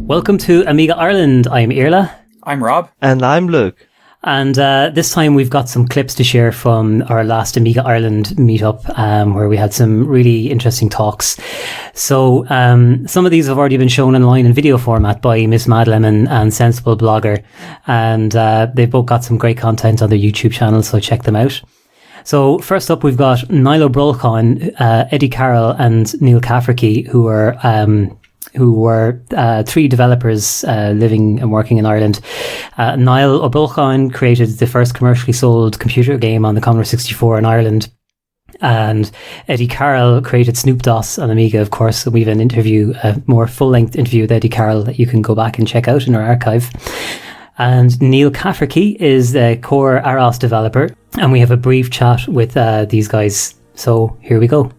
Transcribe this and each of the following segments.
Welcome to Amiga Ireland. I'm Irla. I'm Rob. And I'm Luke. And this time we've got some clips to share from our last Amiga Ireland meetup, where we had some really interesting talks. So some of these have already been shown online in video format by Miss Madeleine and Sensible Blogger. And they've both got some great content on their YouTube channel, so check them out. So first up, we've got Niall OBrollchain, Eddy, Carroll and Neil Cafferkey, who were three developers living and working in Ireland. Niall OBrollchain created the first commercially sold computer game on the Commodore 64 in Ireland. And Eddy Carroll created Snoop DOS on Amiga, of course. So we have an interview, a more full-length interview with Eddy Carroll that you can go back and check out in our archive. And Neil Cafferkey is the core AROS developer. And we have a brief chat with these guys. So here we go.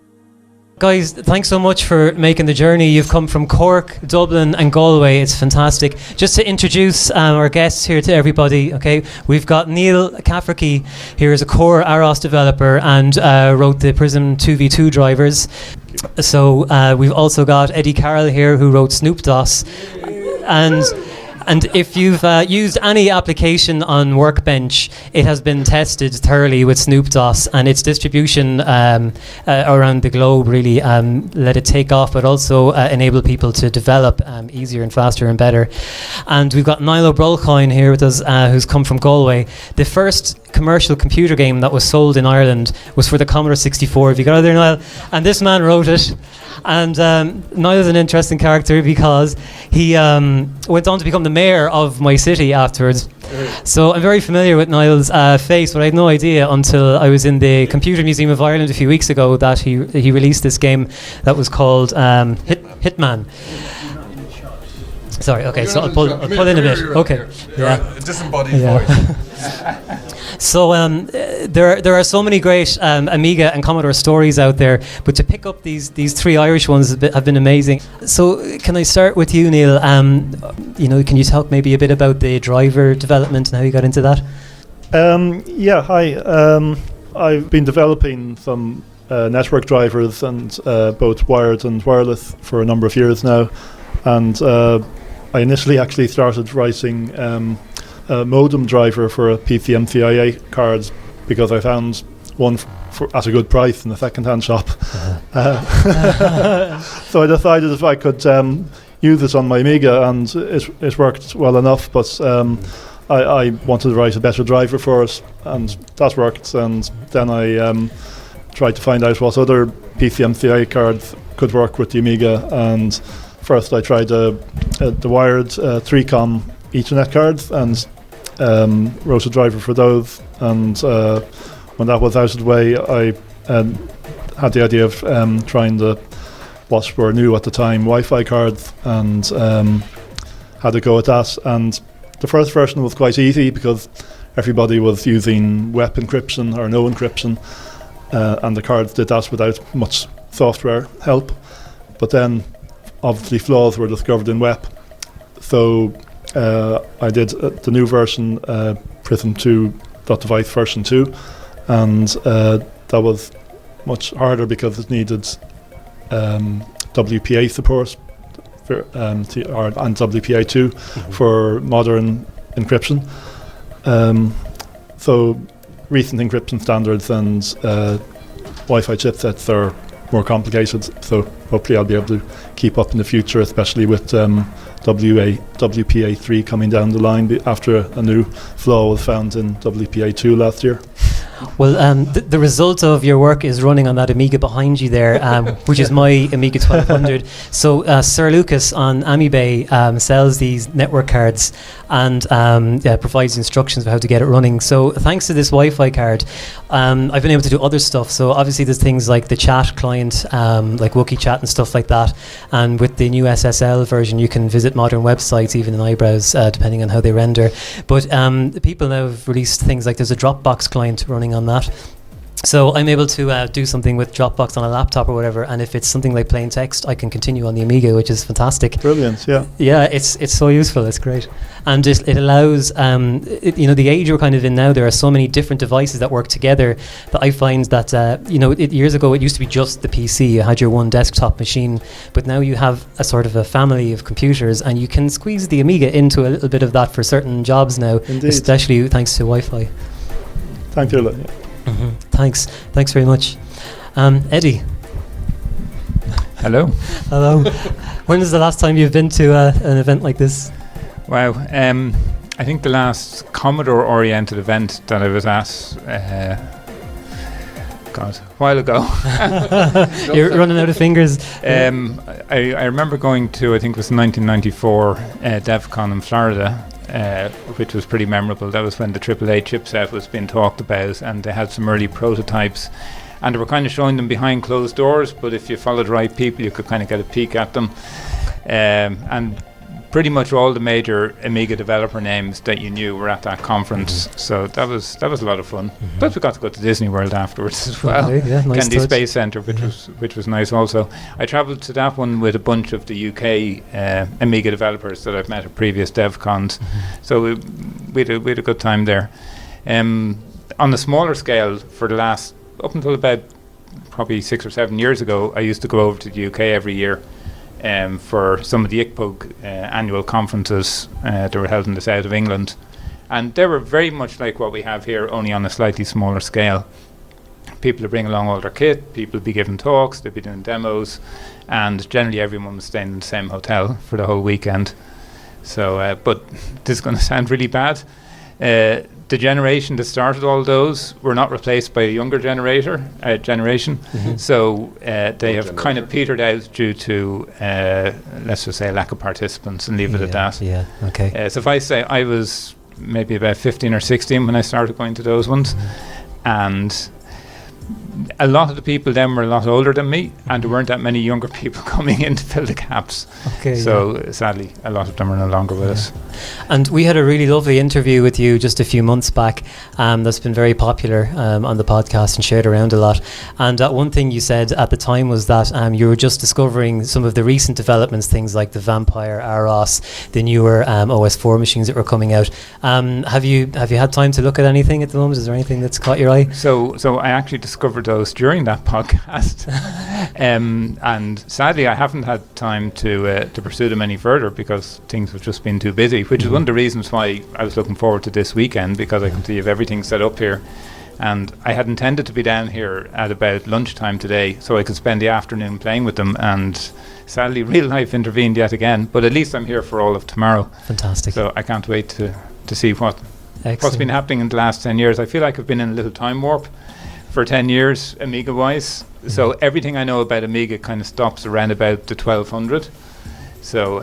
Guys, thanks so much for making the journey. You've come from Cork, Dublin and Galway. It's fantastic. Just to introduce our guests here to everybody, okay, we've got Neil Cafferkey here as a core AROS developer and wrote the Prism 2v2 drivers. So we've also got Eddy Carroll here who wrote Snoop DOS. And if you've used any application on Workbench, it has been tested thoroughly with Snoop DOS, and its distribution around the globe really let it take off, but also enable people to develop easier and faster and better. And we've got Niall OBrollchain here with us, who's come from Galway. The first commercial computer game that was sold in Ireland was for the Commodore 64. Have you got it there, Niall? And this man wrote it. And Niall is an interesting character because he went on to become the mayor of my city afterwards. So I'm very familiar with Niall's face, but I had no idea until I was in the Computer Museum of Ireland a few weeks ago that he released this game that was called Hitman. Sorry, okay, so I'll pull in a bit. Okay. Yeah. A disembodied voice. So there are so many great Amiga and Commodore stories out there, but to pick up these three Irish ones have been amazing. So can I start with you, Neil? Can you talk maybe a bit about the driver development and how you got into that? Hi. I've been developing some network drivers and both wired and wireless for a number of years now, and I initially actually started writing a modem driver for a PCMCIA card because I found one at a good price in a second-hand shop. So I decided if I could use it on my Amiga, and it worked well enough, but I wanted to write a better driver for it, and that worked. And then I tried to find out what other PCMCIA cards could work with the Amiga, and first I tried the wired 3-com Ethernet cards and wrote a driver for those, and when that was out of the way, I had the idea of trying what were new at the time, Wi-Fi cards, and had a go at that. And the first version was quite easy because everybody was using web encryption or no encryption, and the cards did that without much software help. But then obviously flaws were discovered in web, so I did the new version, Prism 2.device version 2, and that was much harder because it needed WPA support and WPA2 for modern encryption. So recent encryption standards and Wi-Fi chipsets are more complicated, so hopefully I'll be able to keep up in the future, especially with WPA3 coming down the line after a new flaw was found in WPA2 last year. Well, the result of your work is running on that Amiga behind you there, which is my Amiga 1200. So Sir Lucas on Amiibay sells these network cards and provides instructions for how to get it running. So thanks to this Wi-Fi card, I've been able to do other stuff. So obviously there's things like the chat client, like Wookie Chat and stuff like that. And with the new SSL version, you can visit modern websites, even in iBrowse, depending on how they render. But people now have released things like there's a Dropbox client running on that. So I'm able to do something with Dropbox on a laptop or whatever, and if it's something like plain text, I can continue on the Amiga, which is fantastic. Brilliant, yeah. Yeah, it's so useful. It's great, and it allows the age we're kind of in now. There are so many different devices that work together that I find that years ago it used to be just the PC. You had your one desktop machine, but now you have a sort of a family of computers, and you can squeeze the Amiga into a little bit of that for certain jobs now, Indeed. especially thanks to Wi-Fi. Thank you. Yeah. Thanks very much. Eddy. Hello. Hello. When is the last time you've been to an event like this? Wow. I think the last Commodore-oriented event that I was at, a while ago. You're running out of fingers. I remember going to, I think it was 1994 DevCon in Florida, which was pretty memorable. That was when the AAA chipset was being talked about, and they had some early prototypes, and they were kind of showing them behind closed doors, but if you followed the right people you could kind of get a peek at them, and pretty much all the major Amiga developer names that you knew were at that conference. So that was a lot of fun. But we got to go to Disney World afterwards as well. Yeah, nice Kennedy touch. Space Centre, which was nice also. I travelled to that one with a bunch of the UK Amiga developers that I've met at previous DevCons. So we had a good time there. On a smaller scale, for the last, up until about probably 6 or 7 years ago, I used to go over to the UK every year for some of the ICPOG annual conferences that were held in the south of England. And they were very much like what we have here, only on a slightly smaller scale. People would bring along all their kit, people would be giving talks, they'd be doing demos, and generally everyone was staying in the same hotel for the whole weekend. So, but this is going to sound really bad. The generation that started all those were not replaced by a younger generation. So they have kind of petered out due to, let's just say, lack of participants, and leave it at that. Yeah, okay. So if I say I was maybe about 15 or 16 when I started going to those ones, and a lot of the people then were a lot older than me, and there weren't that many younger people coming in to fill the gaps. Okay. So sadly, a lot of them are no longer with us. And we had a really lovely interview with you just a few months back that's been very popular on the podcast and shared around a lot. And one thing you said at the time was that you were just discovering some of the recent developments, things like the Vampire, Aros, the newer OS4 machines that were coming out. Have you had time to look at anything at the moment? Is there anything that's caught your eye? So I actually discovered those during that podcast, and sadly I haven't had time to pursue them any further because things have just been too busy, which is one of the reasons why I was looking forward to this weekend, because I can see you have everything set up here. And I had intended to be down here at about lunchtime today so I could spend the afternoon playing with them, and sadly real life intervened yet again, but at least I'm here for all of tomorrow. Fantastic. So I can't wait to see what's Excellent. been happening in the last 10 years. I feel like I've been in a little time warp for 10 years, Amiga-wise. So everything I know about Amiga kind of stops around about the 1200. So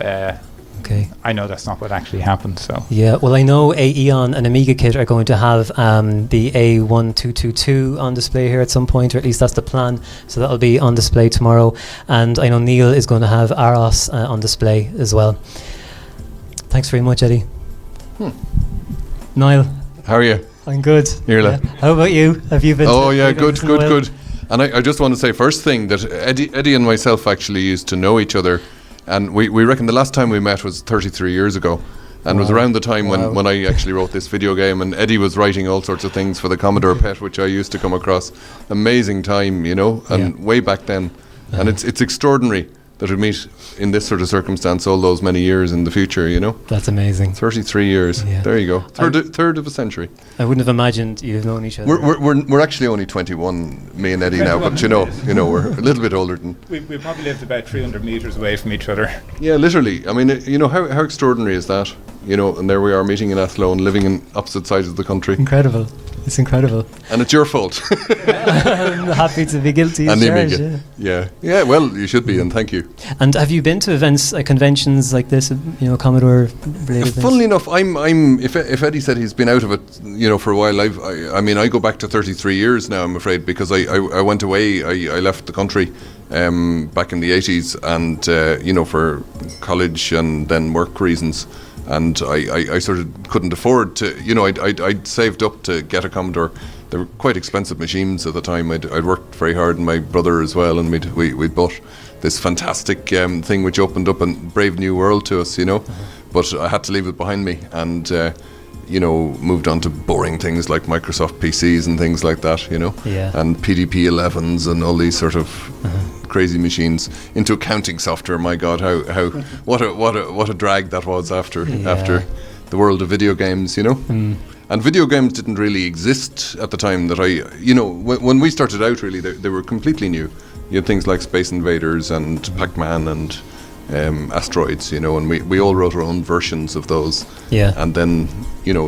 Okay. I know that's not what actually happened. So Yeah, well, I know Aeon and Amiga Kit are going to have the A0222 on display here at some point, or at least that's the plan. So that'll be on display tomorrow. And I know Niall is going to have Aros on display as well. Thanks very much, Eddy. Niall. How are you? I'm good. Nearly. How about you? Have you been? Oh yeah, have you been good, to the good, Wild? good. And I just want to say first thing that Eddy and myself actually used to know each other, and we reckon the last time we met was 33 years ago, and was around the time when I actually wrote this video game, and Eddy was writing all sorts of things for the Commodore PET, which I used to come across. Amazing time, you know, and way back then. And it's extraordinary that we meet in this sort of circumstance all those many years in the future, you know. That's amazing. 33 years. Yeah. There you go. Third of a century. I wouldn't have imagined you'd have known each other. We're actually only 21, me and Eddy now, but you know we're a little bit older than. we probably lived about 300 meters away from each other. Yeah, literally. I mean, you know how extraordinary is that? You know, and there we are meeting in Athlone, living in opposite sides of the country, Incredible. It's incredible. and it's your fault. I'm happy to be guilty as And the charged. Amiga. Yeah. Yeah. Well, you should be, and thank you. And have you been to events, conventions like this? You know, Commodore related things? Funnily enough, I'm. If Eddy said he's been out of it, you know, for a while, I mean, I go back to 33 years now. I'm afraid, because I went away. I left the country back in the 80s, and you know, for college and then work reasons. And I sort of couldn't afford to, you know, I'd saved up to get a Commodore they were quite expensive machines at the time. I'd worked very hard, and my brother as well, and we'd bought this fantastic thing which opened up a brave new world to us, But I had to leave it behind me, and moved on to boring things like Microsoft PCs and things like that, and PDP-11s and all these sort of crazy machines, into accounting software. My God, what a drag that was after the world of video games, And video games didn't really exist at the time that when we started out, really, they were completely new. You had things like Space Invaders and Pac-Man and Asteroids, and we all wrote our own versions of those. Yeah. And then,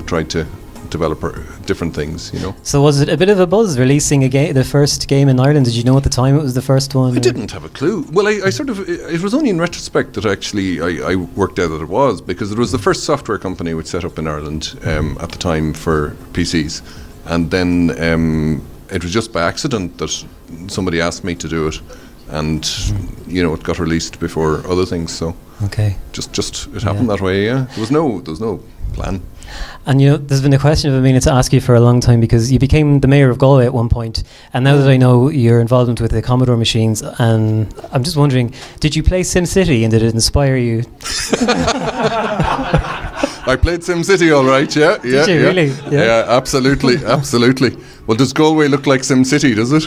tried to develop different things, So was it a bit of a buzz releasing the first game in Ireland? Did you know at the time it was the first one? I didn't have a clue. Well, I sort of, it was only in retrospect that actually I worked out that it was, because it was the first software company which set up in Ireland at the time for PCs. And then it was just by accident that somebody asked me to do it. And, it got released before other things, so just it happened that way, yeah. There was no plan. And there's been a question I've been meaning to ask you for a long time, because you became the mayor of Galway at one point, and now that I know your involvement with the Commodore machines, and I'm just wondering, did you play SimCity and did it inspire you? I played SimCity all right, yeah. Did you really? Yeah, absolutely. Well, does Galway look like SimCity, does it?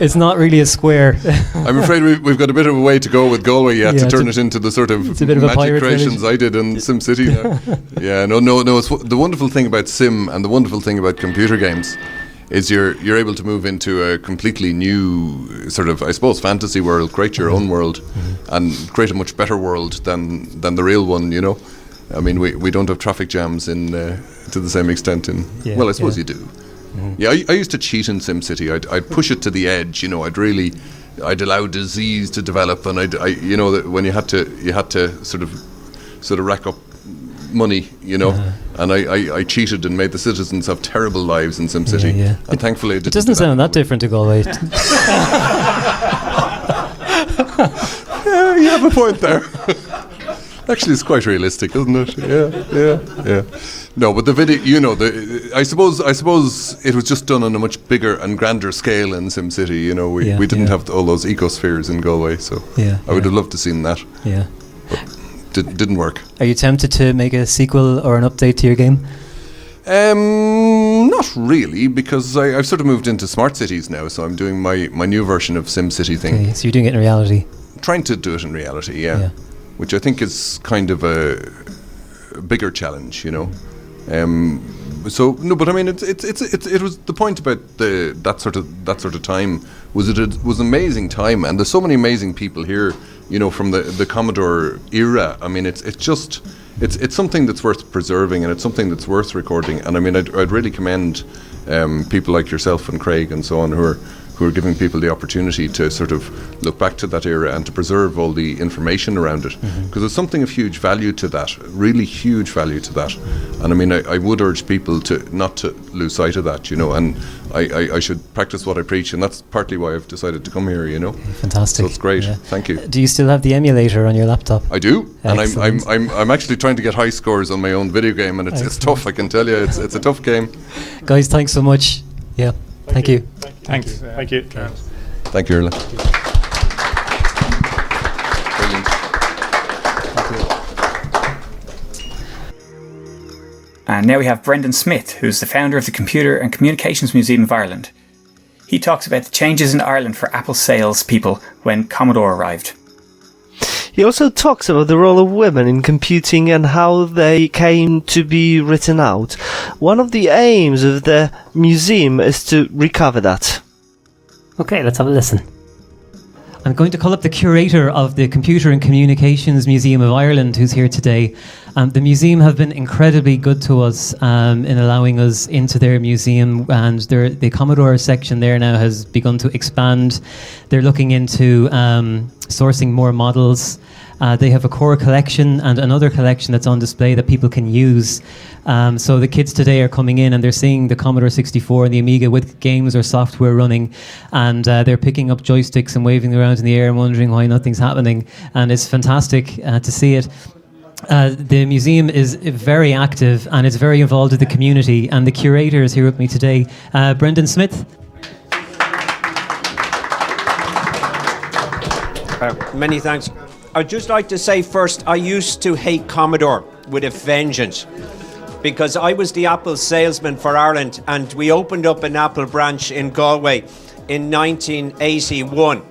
It's not really a square. I'm afraid we've got a bit of a way to go with Galway yet to turn it into the sort of magic creations I did in SimCity now. Yeah, no. It's the wonderful thing about Sim and the wonderful thing about computer games is you're able to move into a completely new sort of, I suppose, fantasy world, create your own world, and create a much better world than the real one, I mean, we don't have traffic jams to the same extent well, I suppose you do. Yeah, I used to cheat in SimCity. I'd push it to the edge. I'd allow disease to develop, and that when you had to sort of rack up money, and I cheated and made the citizens have terrible lives in SimCity. Yeah. And thankfully, it doesn't sound that different to Galway. Yeah, you have a point there. Actually, it's quite realistic, isn't it? Yeah. No, but the video, I suppose it was just done on a much bigger and grander scale in SimCity. We didn't have all those ecospheres in Galway, so I would have loved to seen that. Yeah. But didn't work. Are you tempted to make a sequel or an update to your game? Not really, because I've sort of moved into smart cities now, so I'm doing my new version of SimCity thing. Okay, so you're doing it in reality? Trying to do it in reality, yeah. Which I think is kind of a bigger challenge, So no, but I mean, it was the point about that sort of time was it was an amazing time, and there's so many amazing people here, from the Commodore era. I mean, it's something that's worth preserving, and it's something that's worth recording. And I mean, I'd really commend people like yourself and Craig and so on who are giving people the opportunity to sort of look back to that era and to preserve all the information around it, because there's something of huge value to that, really huge value to that. And I mean, I would urge people not to lose sight of that, and I should practice what I preach, and that's partly why I've decided to come here, Fantastic. So it's great. Thank you. Do you still have the emulator on your laptop? I do. Excellent. And I'm actually trying to get high scores on my own video game, and it's tough, I can tell you. It's a tough game. Guys, thanks so much. Yeah. Thank you. Thanks. Thank you. Thank you, Erla. Brilliant. And now we have Brendan Smith, who's the founder of the Computer and Communications Museum of Ireland. He talks about the changes in Ireland for Apple salespeople when Commodore arrived. He also talks about the role of women in computing and how they came to be written out. One of the aims of the museum is to recover that. Okay, let's have a listen. I'm going to call up the curator of the Computer and Communications Museum of Ireland, who's here today. The museum have been incredibly good to us in allowing us into their museum, and the Commodore section there now has begun to expand. They're looking into sourcing more models. They have a core collection and another collection that's on display that people can use. So the kids today are coming in and they're seeing the Commodore 64 and the Amiga with games or software running, and they're picking up joysticks and waving them around in the air and wondering why nothing's happening. And it's fantastic to see it. The museum is very active and it's very involved with the community. And the curator is here with me today, Brendan Smith. Many thanks. I'd just like to say first, I used to hate Commodore with a vengeance because I was the Apple salesman for Ireland, and we opened up an Apple branch in Galway in 1981.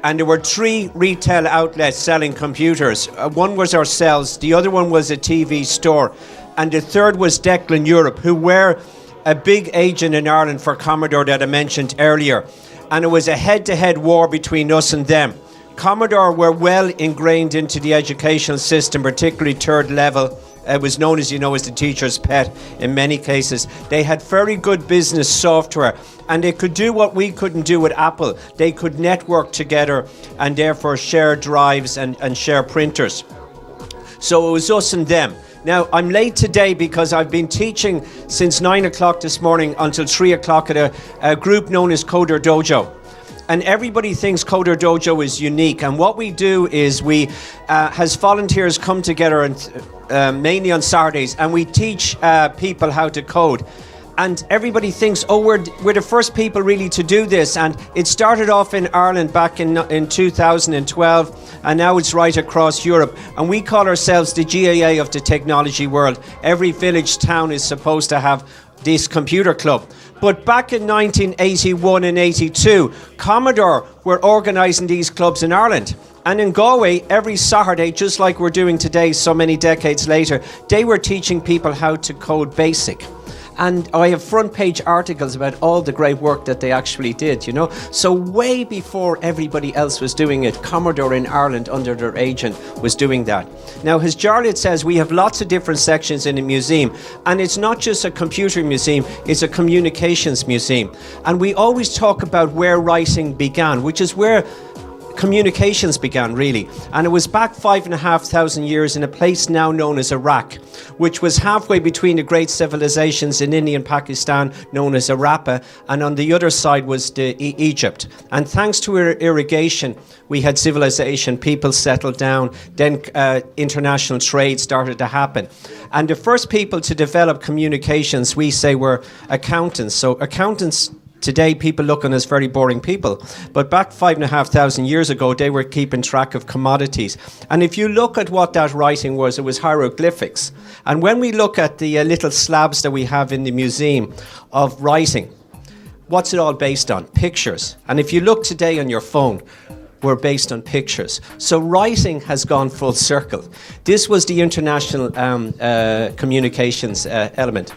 And there were 3 retail outlets selling computers. One was ourselves, the other one was a TV store, and the third was Declan Europe, who were a big agent in Ireland for Commodore that I mentioned earlier. And it was a head-to-head war between us and them. Commodore were well ingrained into the educational system, particularly third level. It was known, as you know, as the teacher's pet in many cases. They had very good business software, and they could do what we couldn't do with Apple. They could network together and therefore share drives and share printers. So it was us and them. Now, I'm late today because I've been teaching since 9 o'clock this morning until 3 o'clock at a group known as Coder Dojo. And everybody thinks Coder Dojo is unique. And what we do is we, as volunteers, come together and mainly on Saturdays, and we teach people how to code. And everybody thinks, oh, we're the first people really to do this. And it started off in Ireland back in 2012, and now it's right across Europe. And we call ourselves the GAA of the technology world. Every village town is supposed to have this computer club. But back in 1981 and 82, Commodore were organising these clubs in Ireland. And in Galway, every Saturday, just like we're doing today so many decades later, they were teaching people how to code BASIC. And I have front page articles about all the great work that they actually did, you know. So way before everybody else was doing it, Commodore in Ireland under their agent was doing that. Now, as Jarlath says, we have lots of different sections in the museum, and it's not just a computer museum, it's a communications museum. And we always talk about where writing began, which is where communications began, really. And it was back 5,500 years in a place now known as Iraq, which was halfway between the great civilizations in India and Pakistan, known as Arapa, and on the other side was Egypt. And thanks to irrigation, we had civilization, people settled down, then international trade started to happen. And the first people to develop communications, we say, were accountants. So accountants today, people look on as very boring people. But back 5,500 years ago, they were keeping track of commodities. And if you look at what that writing was, it was hieroglyphics. And when we look at the little slabs that we have in the museum of writing, what's it all based on? Pictures. And if you look today on your phone, we're based on pictures. So writing has gone full circle. This was the international communications element.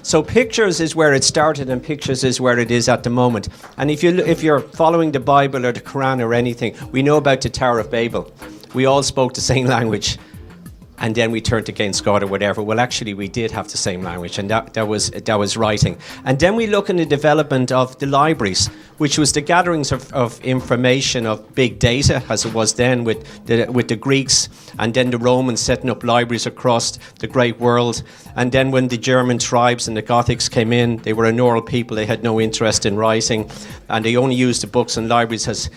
So pictures is where it started, and pictures is where it is at the moment. And if you're following the Bible or the Quran or anything, we know about the Tower of Babel. We all spoke the same language, and then we turned against God or whatever. Well, actually, we did have the same language, and that was writing. And then we look in the development of the libraries, which was the gatherings of information, of big data, as it was then with the Greeks, and then the Romans setting up libraries across the great world. And then when the German tribes and the Gothics came in, they were an oral people, they had no interest in writing, and they only used the books and libraries as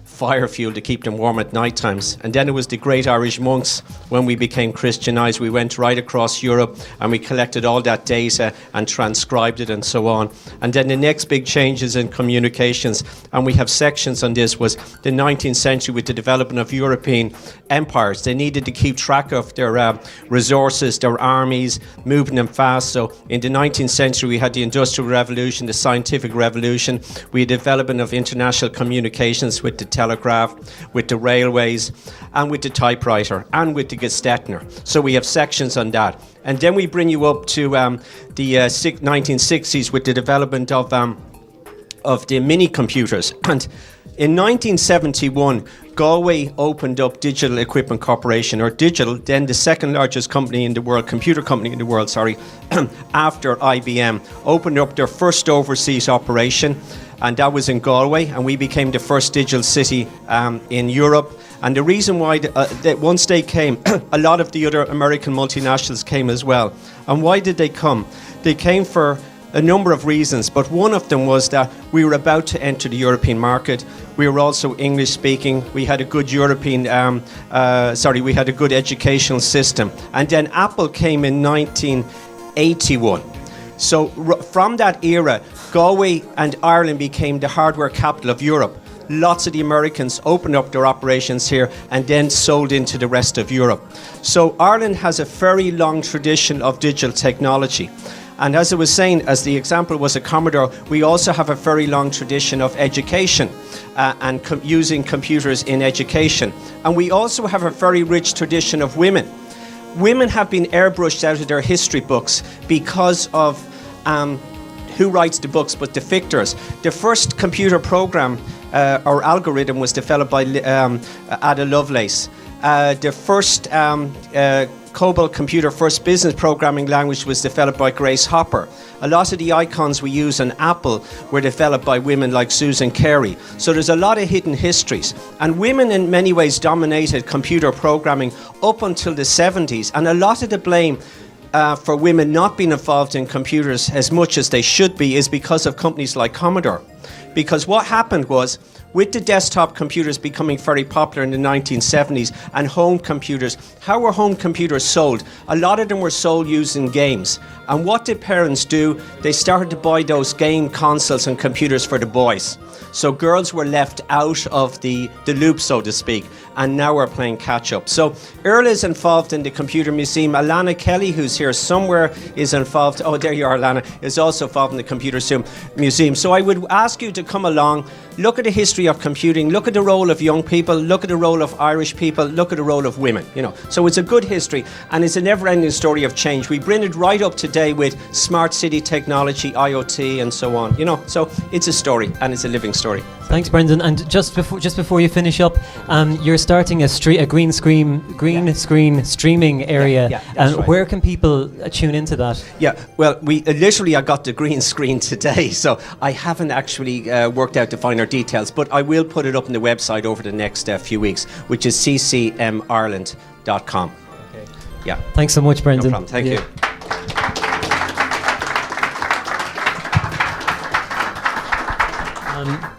fire fuel to keep them warm at night times. And then it was the great Irish monks. When we became Christianized, we went right across Europe and we collected all that data and transcribed it and so on. And then the next big changes in communications, and we have sections on this, was the 19th century with the development of European empires. They needed to keep track of their resources, their armies, moving them fast. So in the 19th century, we had the Industrial Revolution, the Scientific Revolution. We had development of international communications with the telegraph, with the railways, and with the typewriter, and with the Gestetner. So we have sections on that. And then we bring you up to the 1960s with the development of the mini computers. And in 1971, Galway opened up Digital Equipment Corporation, or Digital, then the second largest company in the world, computer company in the world, after IBM, opened up their first overseas operation, and that was in Galway, and we became the first digital city in Europe. And the reason why, that once they came, a lot of the other American multinationals came as well. And why did they come? They came for a number of reasons, but one of them was that we were about to enter the European market. We were also English speaking. We had a good we had a good educational system. And then Apple came in 1981. So from that era, Galway and Ireland became the hardware capital of Europe. Lots of the Americans opened up their operations here and then sold into the rest of Europe. So Ireland has a very long tradition of digital technology. And as I was saying, as the example was a Commodore, we also have a very long tradition of education and using computers in education. And we also have a very rich tradition of women. Women have been airbrushed out of their history books because of who writes the books, but the victors. The first computer program or algorithm was developed by Ada Lovelace. The first COBOL computer, first business programming language, was developed by Grace Hopper. A lot of the icons we use on Apple were developed by women like Susan Carey. So there's a lot of hidden histories. And women in many ways dominated computer programming up until the 70s. And a lot of the blame for women not being involved in computers as much as they should be is because of companies like Commodore. Because what happened was, with the desktop computers becoming very popular in the 1970s and home computers, how were home computers sold? A lot of them were sold using games. And what did parents do? They started to buy those game consoles and computers for the boys. So girls were left out of the loop, so to speak, and now we're playing catch up. So Earl is involved in the Computer Museum. Alana Kelly, who's here somewhere, is involved. Oh, there you are, Alana, is also involved in the Computer Museum. So I would ask you to come along, look at the history of computing, look at the role of young people, look at the role of Irish people, look at the role of women. So it's a good history, and it's a never-ending story of change. We bring it right up today with smart city technology, IoT, and so on. So it's a story, and it's a living story. Thanks, Brendan. And just before you finish up, you're starting a green screen streaming area. Right. Where can people tune into that? Yeah, well, I got the green screen today, so I haven't actually worked out the finer details, but I will put it up on the website over the next few weeks, which is ccmireland.com. Okay. Yeah. Thanks so much, Brendan. No problem. Thank you.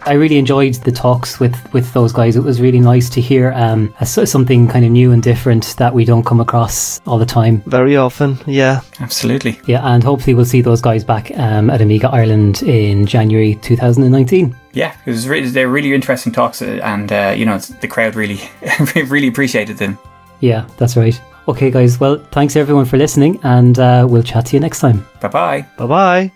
I really enjoyed the talks with those guys. It was really nice to hear something kind of new and different that we don't come across all the time. Very often, yeah. Absolutely. Yeah, and hopefully we'll see those guys back at Amiga Ireland in January 2019. Yeah, they're really interesting talks, and the crowd really really appreciated them. Yeah, that's right. Okay, guys. Well, thanks everyone for listening, and we'll chat to you next time. Bye-bye. Bye-bye.